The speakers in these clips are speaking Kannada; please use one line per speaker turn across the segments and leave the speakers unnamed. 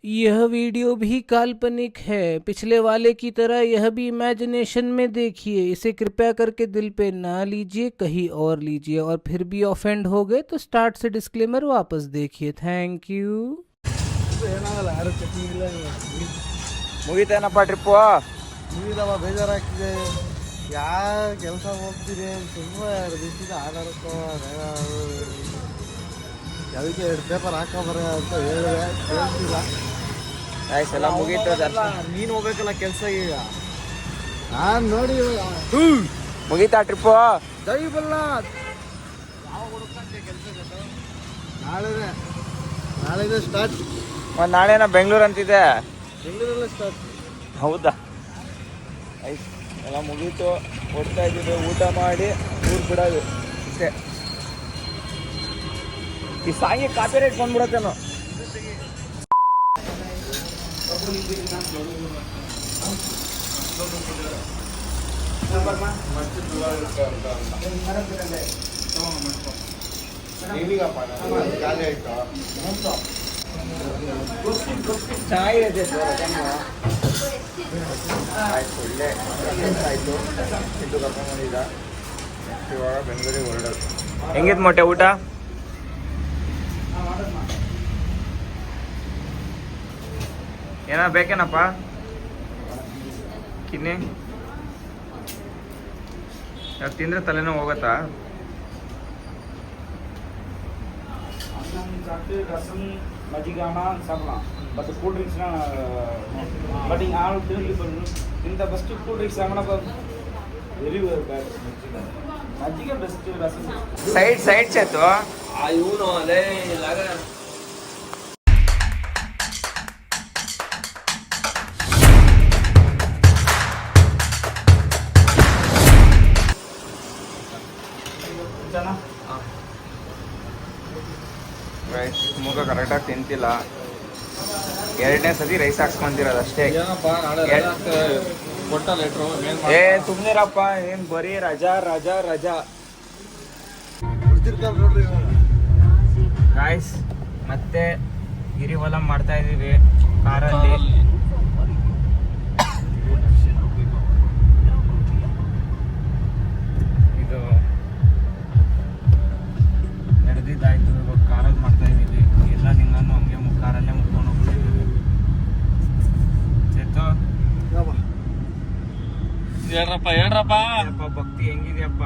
यह वीडियो भी काल्पनिक है। पिछले वाले की तरह यह भी इमेजिनेशन में देखिए। इसे कृपया करके दिल पे ना लीजिए, कहीं और लीजिए। और फिर भी ऑफेंड हो गए तो स्टार्ट से डिस्क्लेमर वापस देखिए। Thank you.
ಮುಗಿತೇನಪ್ಪ ಟ್ರಿಪ್ಪು?
ಮುಗಿದವ, ಬೇಜಾರಾಗ್ತಿದೆ. ಯಾವ ಕೆಲಸ ಹೋಗ್ತೀನಿ ಸುಮ್ಮನೆ 2 ದಿವಸದಿಂದ ಆಡಾಡಕ್ಕೋ ಅದಕ್ಕೆ 2 ಪೇಪರ್ ಹಾಕೊಂಬರ ಅಂತ ಹೇಳಿದೆ, ಕೇಳ್ತಿಲ್ಲ.
ಎಲ್ಲ ಮುಗೀತು.
ನೀನು ಹೋಗ್ಬೇಕಲ್ಲ ಕೆಲಸ ಈಗ. ನಾನು ನೋಡಿ
ಮುಗೀತಾ ಟ್ರಿಪ್ಪು?
ದೈವಲ್ಲ ಯಾವ ಹುಡುಕಂತೆ ಕೆಲಸ ನಾಳೆನೇ ಸ್ಟಾರ್ಟ್.
ನಾಳೆನ ಬೆಂಗಳೂರು ಅಂತಿದೆ.
ಬೆಂಗಳೂರಲ್ಲೇ ಸ್ಟಾರ್ಟ್.
ಹೌದಾ? ಎಲ್ಲ ಮುಗೀತು. ಹೊಡ್ತಾ ಇದ್ದೀವಿ, ಊಟ ಮಾಡಿ ಊರು ಬಿಡೋದು ಇಷ್ಟೇ. ಈ ಸಾಂಗಿಗೆ ಕಾಪಿ ರೇಟ್ ಬಂದ್ಬಿಡತ್ತೇನೋ. ಚೆನ್ನಾಗಿದೆ ಆಯ್ತು, ಒಳ್ಳೆ ಆಯಿತು. ಇದು ಕರ್ಕೊಂಡ್ಬಂದಿದ್ದ. ಇವಾಗ ಬೆಂಗಳೂರಿಗೆ ಹೊರಡೋದು. ಹೆಂಗಿತ್ತು ಮೊಟ್ಟೆ ಊಟ? ಏನೋ ಬೇಕೇನಪ್ಪ ಕಿನ್ನಿ? ಯಾಕೆ ತಿಂದರೆ ತಲೆನೋ ಹೋಗುತ್ತಾ?
ರಸಮ್ ಮಜ್ಜಿಗಾನ ಸಾಲ ಬಟ್ ಕೂಲ್ ಡ್ರಿಂಕ್ಸ್ನ ಬಟ್ ಹಿಂಗೆ ಆಳು ತಿರುಗಿ ಬಂದು ಇಂಥ ಬೆಸ್ಟ್ ಕೂಲ್ ಡ್ರಿಂಕ್ಸ್ ಆಗೋಣ ವೆರಿ ಬ್ಯಾಡ್. ಮಜ್ಜಿಗೆ ಬೆಸ್ಟ್, ರಸಮ್
ಸೈಡ್ ಸೇತು
ಇವನು ಅದೇ ಇಲ್ಲಾಗ
ರೈಸ್ ಮುಖ ಕರೆಕ್ಟಾಗಿ ತಿಂತಿಲ್ಲ. 2ನೇ ಸತಿ ರೈಸ್ ಹಾಕ್ಸ್ಕೊಂತಿರೋದು ಅಷ್ಟೇ. ಏ ಸುಮ್ಮನಿರಪ್ಪ, ಏನು ಬರೀ ರಜಾ ರಜಾ ರಜಾ. ಗಾಯ್ಸ್ ಮತ್ತೆ ಗಿರಿವಲಂ ಮಾಡ್ತಾ ಇದೀವಿ ಕಾರಲ್ಲಿ. ಇದು ನಡೆದಿದ್ದಾಯ್ತು. ಇವಾಗ ಕಾರಲ್ಲಿ ಮಾಡ್ತಾ ಇದೀವಿ. ಎಲ್ಲ ನಿನ್ನನ್ನು ಹಂಗೆ ಕಾರಲ್ಲೇ ಮುಟ್ಕೊಂಡು ಹೋಗ್ತಿದ್ದೀವಿ. ಚೇತು
ಹೇಳ್ರಪ್ಪ
ಭಕ್ತಿ ಹೆಂಗಿದೆಯಪ್ಪ?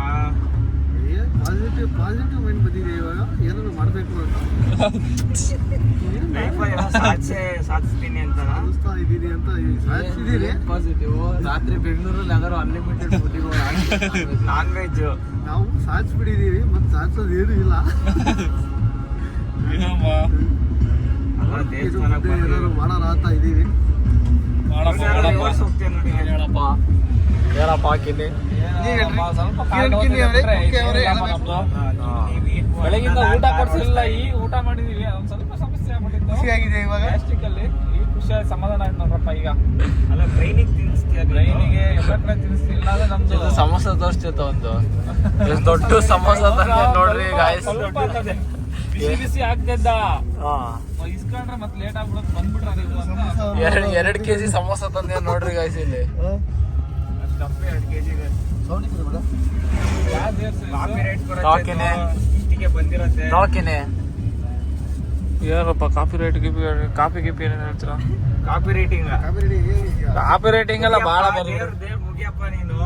ಪಾಸಿಟಿವ್ ಮೈಂಡ್ ಬಂದಿದೆ. ಇವಾಗ ಏನಾದ್ರು ಮಾಡಬೇಕು
ಸಾಧಿಸ್ತೀನಿ ಅಂತ
ಅನಿಸ್ತಾ ಇದ್ದೀನಿ ಅಂತ ಸಾಧಿಸಿದ್ದೀರಿ.
ಪಾಸಿಟಿವ್. ರಾತ್ರಿ ಬೆಂಗಳೂರಲ್ಲಿ ಯಾವ್ದಾರು ಅನ್ಲಿಮಿಟೆಡ್
ನಾನ್ ವೆಜ್
ನಾವು ಸಾಧಿಸ್ಬಿಟ್ಟಿದ್ದೀವಿ, ಮತ್ತೆ ಸಾಧಿಸೋದು ಏನೂ ಇಲ್ಲ. ಏನಾದ್ರು ಮಾಡೋಣ ಅಂತ ಇದ್ದೀವಿ.
ಹೇಳಪ್ಪ ಕಿನ್ನಿ. ಬೆಳಗಿಂದ ಊಟ ಕೊಡ್ಸಿಲ್ಲ, ಈ ಊಟ ಮಾಡಿದೀವಿ. ಒಂದ್ ಸ್ವಲ್ಪ ಸಮಸ್ಯೆ ಆಗ್ಬಿಟ್ಟಿತ್ತು.
ಖುಷಿಯಾಗಿದೆ ಇವಾಗ.
ಗ್ಯಾಸ್ಟ್ರಿಕಲ್ಲಿ ಈ ಖುಷಿಯಾಗಿ ಸಮಾಧಾನ ಆಯ್ತು ನೋಡ್ರಪ್ಪ. ಈಗ
ಅಲ್ಲ ಟ್ರೈನಿಗೆ ತಿನ್ನಿಸ್ತೀಯ?
ಟ್ರೈನಿಗೆ ಎಲ್ಲ ತಿನ್ನಿಸ್ತಿಲ್ಲ. ಅದೇ ನಮ್ದು
ಸಮೋಸ ತೋರಿಸ್ತಿತ್ತು ಒಂದು ದೊಡ್ಡ ಸಮೋಸ ತಂದೆ ನೋಡ್ರಿ ಗಾಯ್ಸ್.
ಸ್ವಲ್ಪ ಅಲ್ಲದೆ ಬಿಸಿ ಆಗ್ತಿದ್ದ ಇಸ್ಕೊಂಡ್ರೆ ಮತ್ತೆ ಲೇಟ್ ಆಗ್ಬಿಡೋದು ಬಂದ್ಬಿಟ್ರೆ
2 kg ಸಮೋಸ ತಂದೆ ನೋಡ್ರಿ ಗಾಯ್ಸ್. ಇಲ್ಲಿ
ಡಬ್ಬೆ 2 kg
ಟಾಕಿನೆ
ಬಂದಿರತ್ತೆ.
ಟಾಕಿನೆ ಏನಪ್ಪ ಕಾಫಿ ರೇಟ್ ಕಾಫಿ ಗಿಪಿ ಏನೇನು ಹೇಳ್ತೀರಾ?
ಕಾಪಿ ರೇಟಿಂಗ್
ಕಾಫಿ ರೇಟಿಂಗ್ ಎಲ್ಲ ಭಾಳ ಬರ್ತದೆ.
ಮುಗಿಯಪ್ಪ ನೀನು.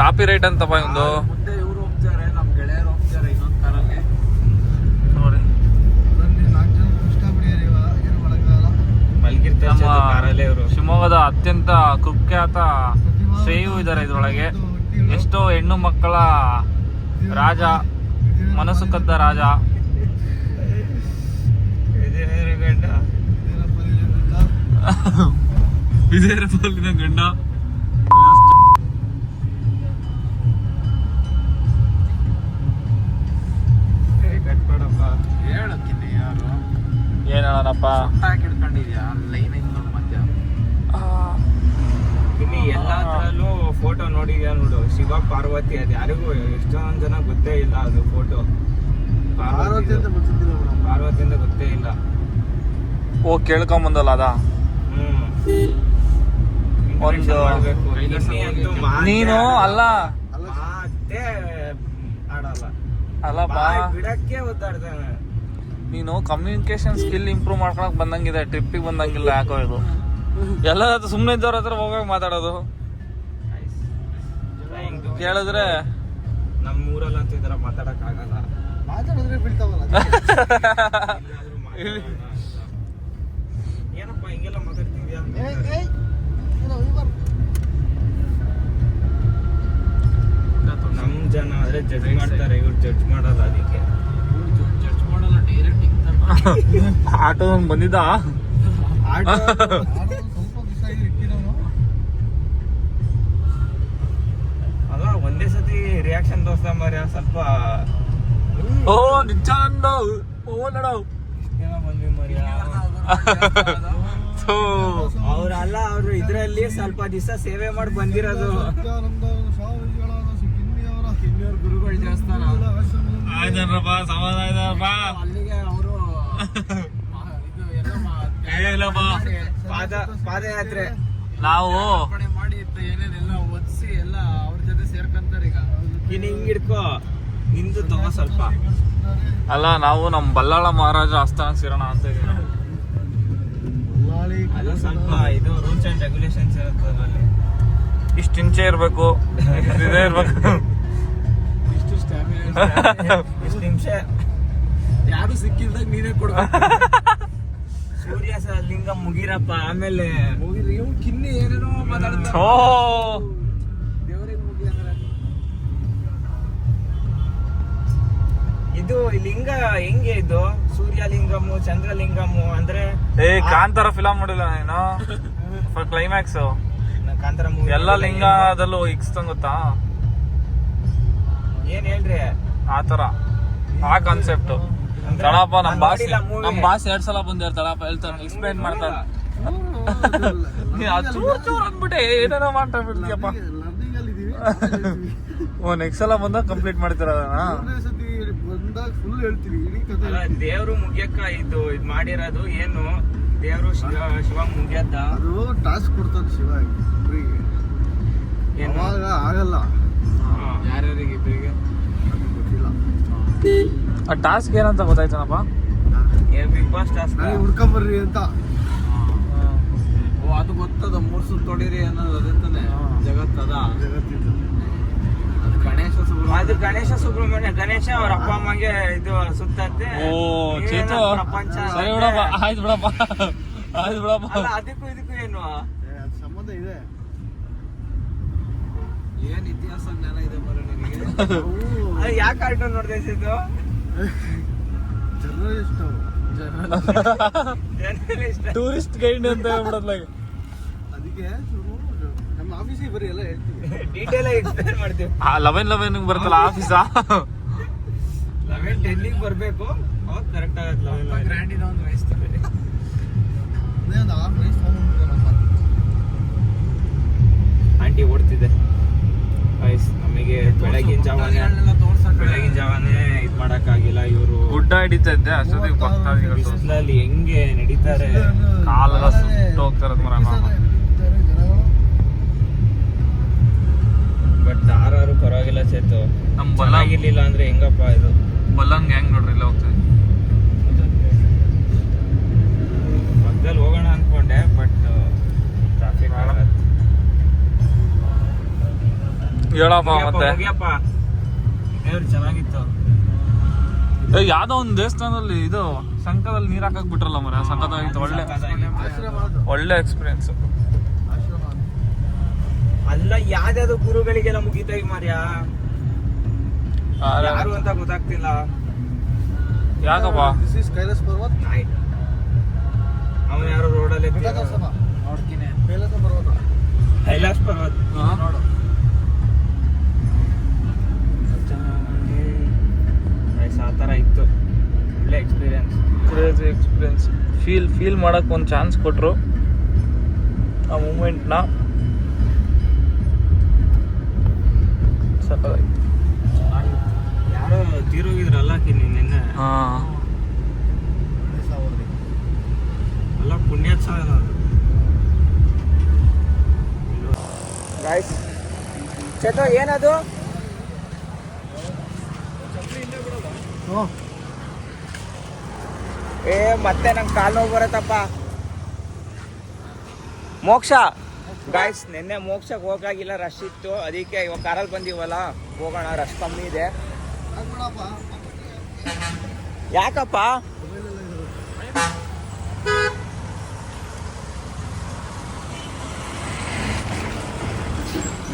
ಕಾಪಿ ರೇಟ್ ಅಂತಪ್ಪ ಒಂದು
ಮುಂದೆ ಇವ್ರು ಹೋಗ್ತಾರೆ, ನಮ್ ಗೆಳೆಯರು ಹೋಗ್ತಾರೆ ಇನ್ನೊಂದು ಕಾರಲ್ಲಿ.
ನೋಡಿ.
4 ಜನ ಇಷ್ಟಪಡಿಯಾರೆ. ಇವಾಗ ಏನು ಮಾಡೋಕ್ಕಾಗಲ್ಲ.
ಮಲ್ಗಿರ್ತಾರೆ ಕಾರಲ್ಲೇ ಇವರು.
ಶಿವಮೊಗ್ಗದ ಅತ್ಯಂತ ಕುಖ್ಯಾತ ಶ್ರೇಯು ಇದ್ದಾರೆ ಇದ್ರೊಳಗೆ. ಎಷ್ಟೋ ಹೆಣ್ಣು ಮಕ್ಕಳ ರಾಜ, ಮನಸ್ಸು ಕದ್ದ ರಾಜ. ವಿಜಯ ಪಲ್ಲಿನ ಗಂಡ.
ಹೇಳಕ್ಕಿನ್ನಿ ಯಾರು
ಏನ್ ಹೇಳೋಣಪ್ಪ?
ಹಿಡ್ಕೊಂಡಿದ್ಯಾ ಲೈನ್ ನೋಡು ಮಧ್ಯ.
ಇಲ್ಲಿ ಎಲ್ಲಾದ್ರಲ್ಲೂ ಫೋಟೋ ನೋಡಿದ್ಯಾ ನೋಡು, ಶಿವ ಪಾರ್ವತಿ. ಅದು ಯಾರಿಗೂ ಎಷ್ಟೊಂದ್ ಜನ ಗೊತ್ತೇ ಇಲ್ಲ ಅದು ಫೋಟೋ. ಪಾರ್ವತಿ ಅಂತ ಗೊತ್ತೇ ಇಲ್ಲ.
ಓ ಕೇಳ್ಕೊಂಬಂದಲ್ಲ ಅದ ಒಂದು ನೀನು ಅಲ್ಲ
ಮಾತೇ ಆಡಲ್ಲ,
ಅಲ್ಲ ಬಾ
ಬಿಡಕ್ಕೆ ಒದ್ದಾಡ್ತಾನೆ.
ನೀನು ಕಮ್ಯುನಿಕೇಶನ್ ಸ್ಕಿಲ್ ಇಂಪ್ರೂವ್ ಮಾಡ್ಕೊಳಕ್ ಬಂದಂಗಿದೆ, ಟ್ರಿಪ್ಪಿಗೆ ಬಂದಂಗಿಲ್ಲ ಯಾಕೋ ಇದು. ಎಲ್ಲ ಸುಮ್ಮನೆ ಇದ್ದವ್ರ ಹತ್ರ ಹೋಗಾಗ ಮಾತಾಡೋದು ಕೇಳಿದ್ರೆ
ನಮ್ಮ ಊರಲ್ಲಂತೂ ಈ ಥರ ಮಾತಾಡಕ್ ಆಗಲ್ಲ.
ಮಾತಾಡಿದ್ರೆ ಬೀಳ್ತಾವಲ್ಲ.
ಏನಪ್ಪ ಹಿಂಗೆಲ್ಲ ಮಾತಾಡ್ತಿದ್ಯಾ? ನಮ್ ಜನ ಆದ್ರೆ ಜಡ್ಜ್ ಮಾಡ್ತಾರೆ, ಇವ್ರು ಜಡ್ಜ್ ಮಾಡಲ್ಲ. ಅದಕ್ಕೆ
ಆಟೋ ಬಂದಿದ್ದ
ಸ್ವಲ್ಪ ದಿವಸ ಇಕ್ಕಿದವನು.
ಅಲ್ಲ ಒಂದೇ ಸತಿ ರಿಯಾಕ್ಷನ್ ತೋರ್ಸ್ತಾ ಮರ್ಯ ಸ್ವಲ್ಪ.
ಓ ನಿಜ ಓ ನಡವ್
ಏನೋ ಬಂದ್ವಿ ಮರ್ಯ. ಅವ್ರಲ್ಲ ಅವ್ರು ಇದ್ರಲ್ಲಿ ಸ್ವಲ್ಪ ದಿವಸ ಸೇವೆ ಮಾಡಿ ಬಂದಿರೋದು.
ಕಿನ್ನಿಯವ್ರ ಗುರುಗಳು ದೇವಸ್ಥಾನ
ಆಯ್ತಪ್ಪ ಸಮಾಧಾನ ಆಯ್ತಪ್ಪ.
ಅಲ್ಲಿಗೆ ಅವರು
ಪಾದಯಾತ್ರೆ
ನಾವು
ಮಾಡಿ ಏನೇನೆಲ್ಲ ಒದಿಸಿ ಎಲ್ಲ ಅವ್ರ ಜೊತೆ ಸೇರ್ಕೊಂತಾರೆ ಈಗ.
ಇನ್ನು ಹಿಂಗ್ ಹಿಡ್ಕೋ, ನಿಂದು ತಗೋ ಸ್ವಲ್ಪ.
ಅಲ್ಲ ನಾವು ನಮ್ ಬಲ್ಲಾಳ ಮಹಾರಾಜ ಆಸ್ಥಾನ ಸೇರೋಣ ಅಂತ ಇದೀವಿ.
ಅದು ಸ್ವಲ್ಪ ಇದು ರೂಲ್ಸ್ ಅಂಡ್ ರೆಗ್ಯುಲೇಷನ್ಸ್ ಇರುತ್ತೆ ಅದರಲ್ಲಿ.
ಇಷ್ಟು ಇಂಚೆ ಇರ್ಬೇಕು, ಇದೇ ಇರ್ಬೇಕು.
ಇಷ್ಟು ಸ್ಟ್ಯಾಮಿನಾ
ಇಷ್ಟು ನಿಮಿಷ
ಯಾರು ಸಿಕ್ಕಿಲ್ದಾಗ ನೀನೇ ಕೊಡ್ಬೇಕು.
ಸೂರ್ಯ ಲಿಂಗ ಮುಗಿರಪ್ಪ, ಆಮೇಲೆ
ಹೋಗಿರಿ ಇವ್ನು ಕಿನ್ನಿ ಏನೇನೋ ಮಾತಾಡ್ತಾರೆ.
ಓ
ದೇವರಿಗೆ ಮುಗಿ ಅಂದ್ರೆ
ಇದು ಲಿಂಗ ಹೆಂಗೆ ಇದು ಸೂರ್ಯಲಿಂಗಮು ಚಂದ್ರಲಿಂಗಮು ಅಂದ್ರೆ
ಏ ಕಾಂತಾರ ಫಿಲಮ್ ನೋಡಿಲ್ಲ ನೀನು? ಕ್ಲೈಮ್ಯಾಕ್ಸ್
ಕಾಂತಾರ ಮೂವಿ
ಎಲ್ಲ ಲಿಂಗದಲ್ಲೂ ಇಕ್ಸ್ತಂಗ್ ಗೊತ್ತಾ?
ಏನ್ ಹೇಳ್ರಿ
ಆತರ ಆ ಕಾನ್ಸೆಪ್ಟ್. ತಳಪ್ಪ ನಮ್ ಬಾಸ್ 2 ಸಲ ಬಂದಿರ್ ತಳಪ್ಪ ಹೇಳ್ತಾನೆ, ಎಕ್ಸ್ಪ್ಲೈನ್ ಮಾಡ್ತಾನೆ. ಚೂರ್ ಅಂದ್ಬಿಟ್ಟೆ ಏನೇನೋ ಮಾಡ್ತಾ ಬಿಡ್ತೀಯಪ್ಪ.
ಲರ್ನಿಂಗ್ ಅಲ್ಲಿ ಇದೀವಿ.
ಓ ನೆಕ್ಸ್ಟ್ ಸಲ ಬಂದಾಗ ಕಂಪ್ಲೀಟ್ ಮಾಡ್ತೀರ ಅದನ್ನ?
ಸತಿ ಬಂದಾಗ ಫುಲ್ ಹೇಳ್ತೀವಿ ಇಡೀ ಕಥೆ.
ಅಲ್ಲ ದೇವ್ರು ಮುಗಿಯಕ್ಕ ಇದು ಮಾಡಿರೋದು ಏನು? ದೇವ್ರು ಶಿವ ಮುಗಿಯದ್ದ
ಅದು ಟಾಸ್ಕ್ ಕೊಡ್ತಾನೆ ಶಿವ ಇಬ್ರಿಗೆ.
ಏನು?
ಅವಾಗ ಆಗಲ್ಲ.
ಯಾರ್ಯಾರಿಗೆ ಇಬ್ಬರಿಗೆ
ಗೊತ್ತಿಲ್ಲ.
ಆ ಟಾಸ್ಕ್ ಏನಂತ ಗೊತ್ತಾಯ್ತನಪ್ಪ?
ಬಿಗ್ ಬಾಸ್ ಟಾಸ್ಕ್
ನನಗೆ ಹುಡ್ಕೊಂಬರ್ರಿ ಅಂತ.
ಓ ಅದು ಗೊತ್ತದ 3 ಸುತ್ತು ತೊಡಿರಿ ಅನ್ನೋದು ಅದೇ ತಾನೆ ಜಗತ್ತದ.
ಜಗತ್ತಿದ್ದು
ಅದು ಗಣೇಶ
ಅದು ಗಣೇಶ ಸುಬ್ರಹ್ಮಣ್ಯ. ಗಣೇಶ ಅವ್ರ ಅಪ್ಪ ಅಮ್ಮಗೆ ಇದು ಸುತ್ತತ್ತೆ.
ಓ ಚೇತು
ಪ್ರಪಂಚ
ಸರಿ ಬಿಡಪ್ಪ, ಆಯ್ತು ಬಿಡಪ್ಪ, ಆಯ್ತು ಬಿಡಪ್ಪ.
ಅಲ್ಲ ಅದಕ್ಕೂ ಇದಕ್ಕೂ ಏನು
ಅದು ಸಂಬಂಧ ಇದೆ.
ಏನ್ ಇತಿಹಾಸ ಜ್ಞಾನ ಇದೆ ಬರೋ ನಿನಗೆ.
ಅದು ಯಾಕೆ ಕಾರ್ಟೂನ್ ನೋಡ್ತಾ ಇದ್ದು?
ಜರ್ನಲಿಸ್ಟ್ ಅವರು.
ಟೂರಿಸ್ಟ್ ಗೈಡ್ ಅಂತ ಹೇಳ್ಬಿಡತ್ಲಾಗ.
ಅದಕ್ಕೆ ನಮ್ಮ ಆಫೀಸಿಗೆ ಬರೀ ಎಲ್ಲ ಹೇಳ್ತೀವಿ.
ಡೀಟೇಲ್ ಆಗಿ ಎಕ್ಸ್ಪ್ಲೇನ್ ಮಾಡ್ತೀವಿ.
11 ಬರ್ತಲ್ಲ ಆಫೀಸಾ?
11:10 ಬರ್ಬೇಕು, ಅವಾಗ ಕರೆಕ್ಟ್ ಆಗತ್ತೆ. 11
ಗ್ರ್ಯಾಂಡ್ ಇದೆ ಒಂದು ರೈಸ್ ತಗೊಳ್ಳಿ. ಅದೇ ಒಂದು 6 ರೈಸ್ ತಗೊಂಡ್ಬಿಡ್ತಾರಪ್ಪ.
ಆಂಟಿ ಓಡ್ತಿದೆ ಗೈಸ್. ನಮಗೆ ಬೆಳಗಿನ ಜಾವನೇ ಇದು ಮಾಡಕ್ಕಾಗಿಲ್ಲ. ಇವರು
ಗುಡ್ಡ ಹಿಡಿತಾ ಇದ್ದೆ ಅಷ್ಟೊತ್ತಿಗೆ ಭಕ್ತಾದಿಗಳು
ಬಿಸಿಲಲ್ಲಿ ಹೆಂಗೆ ನಡೀತಾರೆ.
ಕಾಲೆಲ್ಲ ಸುಟ್ಟು ಹೋಗ್ತಾರದ್ ಮರ.
ಬಟ್ ಆರು ಪರವಾಗಿಲ್ಲ ಚೇತು.
ನಮ್ ಬಲ್ಲ
ಚೆನ್ನಾಗಿರ್ಲಿಲ್ಲ ಅಂದ್ರೆ ಹೆಂಗಪ್ಪ ಇದು?
ಬಲ್ಲಂಗ್ ಹೆಂಗ್ ನೋಡ್ರಿ ಇಲ್ಲ ಹೋಗ್ತದೆ.
ಮಧ್ಯದಲ್ಲಿ ಹೋಗೋಣ ಅನ್ಕೊಂಡೆ, ಬಟ್ ಟ್ರಾಫಿಕ್ ಆಗತ್ತೆ.
ಹೇಳಪ್ಪ ಮತ್ತೆ
ಹೋಗ್ಯಪ್ಪ. ದೇವ್ರು ಚೆನ್ನಾಗಿತ್ತು.
ಯಾವ್ದೋ ಒಂದ್ ದೇವಸ್ಥಾನದಲ್ಲಿ ಇದು ಸಂಕದಲ್ಲಿ ನೀರ್ ಹಾಕಕ್ ಬಿಟ್ರಲ್ಲ ಮರ, ಸಂಕದಾಗಿತ್ತು. ಒಳ್ಳೆ ಎಕ್ಸ್ಪೀರಿಯನ್ಸ್.
ಅಲ್ಲ ಯಾವ್ದಾದ್ರು ಗುರುಗಳಿಗೆಲ್ಲ ಮುಗಿತಾ ಈ ಮಾರ್ಯ, ಯಾರು ಅಂತ ಗೊತ್ತಾಗ್ತಿಲ್ಲ.
ಯಾಕಪ್ಪ?
ದಿಸ್ ಇಸ್ ಕೈಲಾಸ ಪರ್ವತ.
ಅವನು ಯಾರು ರೋಡಲ್ಲಿ
ನೋಡ್ತೀನಿ ಕೈಲಾಸ ಪರ್ವತ.
ಕೈಲಾಸ್ ಪರ್ವತ
ನೋಡು.
ಆ ಥರ ಇತ್ತು. ಒಳ್ಳೆ ಎಕ್ಸ್ಪೀರಿಯನ್ಸ್.
Crazy experience. ಫೀಲ್ ಮಾಡಕ್ ಒಂದು ಚಾನ್ಸ್ ಕೊಟ್ರು ಆ ಮೂಮೆಂಟ್ನ. ಸಕ್ಕತ್ತಾಗಿತ್ತು.
ಯಾರೋ ತೀರೋಗಿದ್ರಲ್ಲ ನಿನ್ನೆ
ಹಾ
ಅಲ್ಲ ಪುಣ್ಯೋತ್ಸವ ಗಾಯ್ಸ್. ಚೇತು ಏನದು? ಏ ಮತ್ತೆ ನಂಗೆ ಕಾಲು ನೋವು ಬರುತ್ತಪ್ಪ. ಮೋಕ್ಷ ಗಾಯ್ಸ್, ನಿನ್ನೆ ಮೋಕ್ಷಕ್ಕೆ ಹೋಗಾಗಿಲ್ಲ, ರಶ್ ಇತ್ತು. ಅದಕ್ಕೆ ಇವಾಗ ಕಾರಲ್ಲಿ ಬಂದೀವಲ್ಲ, ಹೋಗೋಣ, ರಶ್ ಕಮ್ಮಿ ಇದೆ. ಯಾಕಪ್ಪ?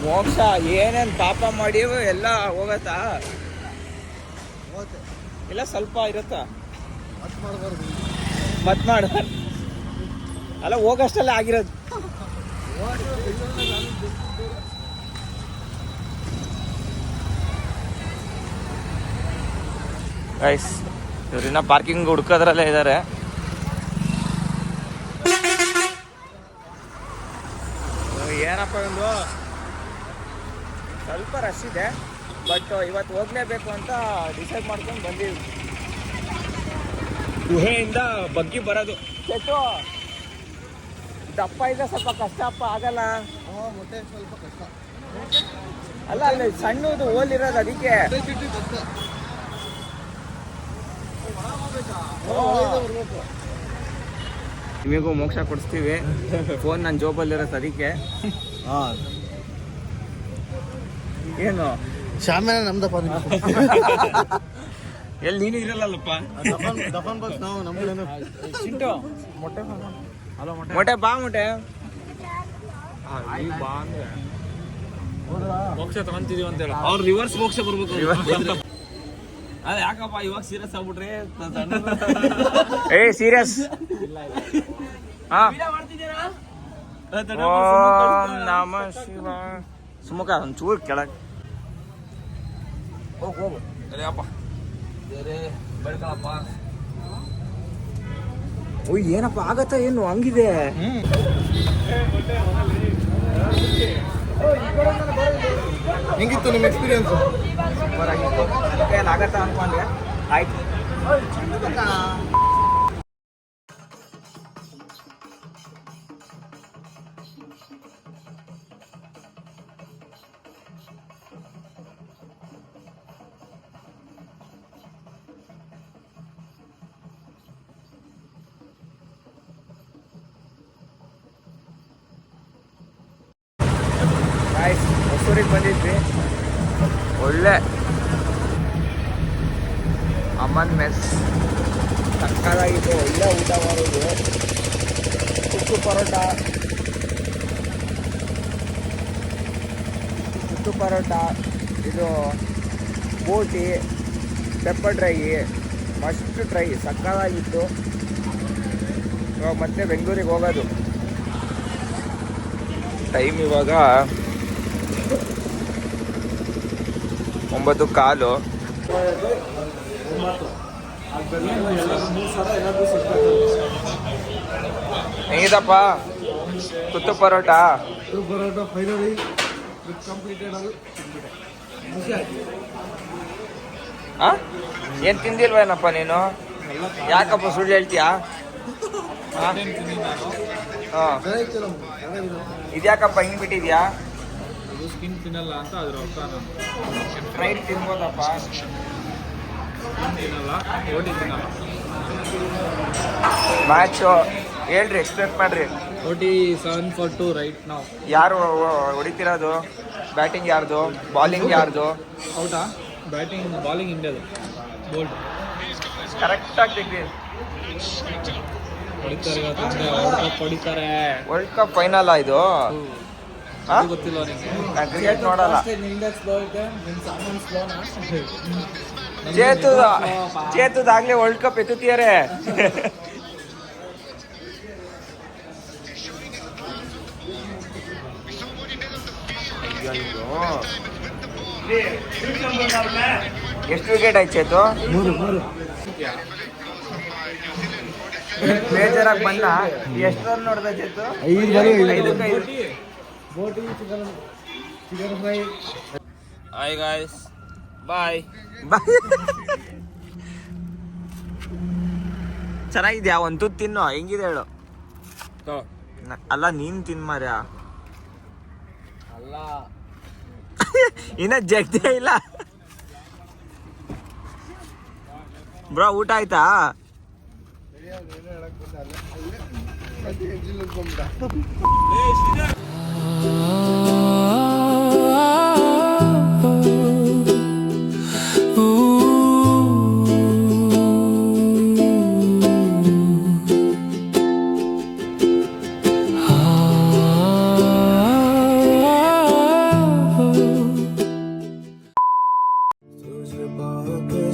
ಮೋಕ್ಷ ಏನೇನು ಪಾಪ ಮಾಡಿ ಎಲ್ಲ ಹೋಗತ್ತಾ? ಇಲ್ಲ ಸ್ವಲ್ಪ ಇರುತ್ತಾ? ಮತ್ ಮಾಡ ಅಲ್ಲ, ಹೋಗಷ್ಟೆಲ್ಲ ಆಗಿರೋದು. ಗೈಸ್, ಇವ್ರಿನ್ನ ಪಾರ್ಕಿಂಗ್ ಹುಡ್ಕೋದ್ರಲ್ಲೇ ಇದ್ದಾರೆ. ಏನಪ್ಪ ಒಂದು ಸ್ವಲ್ಪ ರಶ್ ಇದೆ, ಬಟ್ ಇವತ್ತು ಹೋಗ್ಲೇಬೇಕು ಅಂತ ಡಿಸೈಡ್ ಮಾಡ್ಕೊಂಡು ಬಂದೀವಿ. ಗುಹೆಯಿಂದ ಬಗ್ಗಿ ಬರೋದು. ಕೆಟ್ಟು ದಪ್ಪ ಇದ್ರೆ ಸ್ವಲ್ಪ ಕಷ್ಟ ಅಪ್ಪ, ಆಗಲ್ಲ.
ಮೊಟ್ಟೆ ಸ್ವಲ್ಪ ಕಷ್ಟ.
ಅಲ್ಲ ಅಲ್ಲಿ ಸಣ್ಣದು ಹೋಲಿರೋದು, ಅದಕ್ಕೆ. ನಿಮಗೂ ಮೋಕ್ಷ ಕೊಡಿಸ್ತೀವಿ. ಫೋನ್ ನನ್ನ ಜೋಬಲ್ಲಿರೋದು, ಅದಕ್ಕೆ. ಏನು
ಶಾಮಿಯಾನ ನಮ್ದಪ್ಪ.
ಎಲ್ಲಿ ನೀನು ಇರಲ್ಲಪ್ಪ.
ದಫನ್ ಬಾಕ್ಸ್ ನಾವು ನಮ್ದು
ಚಿಂಟು ಮೊಟ್ಟೆ ಬಾ ಮೊಟ್ಟೆ ಬಾ ಅಂದ್ರೆ
ಮೋಕ್ಷ ತಗೊಂತಿದೀವಿ ಅಂತ ಹೇಳ.
ಅವ್ರು ರಿವರ್ಸ್ ಮೋಕ್ಷ ಬರ್ಬೇಕು. ಅದ ಯಾಕಪ್ಪ ಇವಾಗ ಸೀರಿಯಸ್ ಆಗ್ಬಿಟ್ರಿ? ಏ ಸೀರಿಯಸ್. ಓಂ ನಮ ಶಿವ. ಸುಮುಖ ಒಂಚೂರು ಕೆಳಗೆ ಹೋಗು. ಓಯ್ ಏನಪ್ಪ ಆಗತ್ತಾ? ಏನು ಹಂಗಿದೆ?
ಹೆಂಗಿತ್ತು ನಿಮ್ಮ ಎಕ್ಸ್ಪೀರಿಯನ್ಸ್?
ಸೂಪರ್ ಆಗಿತ್ತು. ಅದಕ್ಕೆ ಆಗತ್ತಾ ಅನ್ಕೊಂಡೆ. ಆಯ್ತು. ಹೊಸೂರಿಗೆ ಬಂದಿದ್ವಿ. ಒಳ್ಳೆ ಅಮ್ಮನ್ ಮೆಸ್ ಸಕ್ಕದಾಗಿತ್ತು. ಒಳ್ಳೆ ಊಟ ಮಾಡೋದು. ಕುಟ್ಟು ಪರೋಟ, ಇದು ಬೋಟಿ, ಪೆಪ್ಪರ್ ಡ್ರೈ, ಮಸ್ಟ್ ಡ್ರೈ ಸಕ್ಕದಾಗಿತ್ತು. ಇವಾಗ ಮತ್ತೆ ಬೆಂಗಳೂರಿಗೆ ಹೋಗೋದು. ಟೈಮ್ ಇವಾಗ 9:15. ಹೆಂಗಿದಪ್ಪ ಕುತ್ತು ಪರೋಟ?
Parotta finally completed.
ಏನು ತಿಂದಿಲ್ವೇನಪ್ಪ ನೀನು? ಯಾಕಪ್ಪ ಸುಳ್ಳು ಹೇಳ್ತೀಯಾ? ಹಾಂ, ಇದ್ಯಾಕಪ್ಪ ಹಿಂಗೆ ಬಿಟ್ಟಿದ್ಯಾ?
ಇದು ಸ್ಕಿನ್ ತಿನ್ನಲ್ಲ ಅಂತ ಅದ್ರ ಅರ್ಥ.
ಫ್ರೈಡ್ ತಿನ್ಬೋದಪ್ಪ.
ತಿನ್ನಲ್ಲ, ರೋಟಿ ತಿನ್ನಲ್ಲ.
ಮ್ಯಾಚು ಹೇಳ್ರಿ, ಎಕ್ಸ್ಪೆಕ್ಟ್ ಮಾಡ್ರಿ.
ರೋಟಿ 7-2 ರೈಟ್ ನಾವು.
ಯಾರು ಹೊಡಿತಿರೋದು? ಬ್ಯಾಟಿಂಗ್ ಯಾರ್ದು? ಬಾಲಿಂಗ್ ಯಾರ್ದು?
ಔಟಾ? ಬ್ಯಾಟಿಂಗ್ ಬಾಲಿಂಗ್ ಇಂಡಿಯಾದು. ಬೋಲ್ಡ್
ಕರೆಕ್ಟಾಗಿ ತೆಗ್ದಿ.
ಹೊಡಿತಾರೆ ಇವತ್ತು. ವರ್ಲ್ಡ್ ಕಪ್ ಹೊಡಿತಾರೆ.
ವರ್ಲ್ಡ್ ಕಪ್ ಫೈನಲ್ ಇದು.
ಅದು ಗೊತ್ತಿಲ್ಲ ನಿಮಗೆ?
ನಾನು ಕ್ರಿಕೆಟ್ ನೋಡಲ್ಲ. ಚೇತುದಾಗ್ಲೇ ವರ್ಲ್ಡ್ ಕಪ್ ಎತ್ತುತ್ತೀಯಾರೆ. ಎಷ್ಟು ವಿಕೆಟ್ ಆಯ್ತು ಚೇತು?
3
ಬೇಜಾರಾಗಿ ಬಂದ. ಎಷ್ಟು ರನ್ ನೋಡ್ದ ಚೇತು?
5 ಬೋಟಿ ಚಿಕನ್ ಫ್ರೈ.
ಹಾಯ್ ಗಾಯ್ಸ್, ಬಾಯ್ ಚೆನ್ನಾಗಿದ್ಯಾ? ಒಂದು ತುತ್ತು ತಿನ್ನು, ಹೆಂಗಿದೆ ಹೇಳು. ಅಲ್ಲ ನೀನ್ ತಿನ್ಮಾರ್ಯ.
ಅಲ್ಲ
ಇನ್ನ ಜಗ್ದೇ ಇಲ್ಲ ಬ್ರೋ. ಊಟ ಆಯ್ತಾ?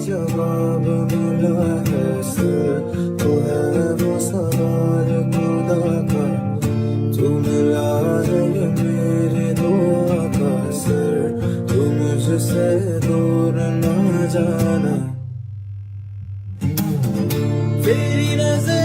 जवाब मिला है सिर तो है वो सवाल खुदा का, तू मिला है ये मेरी दुआ का सिर, तू मुझसे दूर ना जाना, तेरी नजर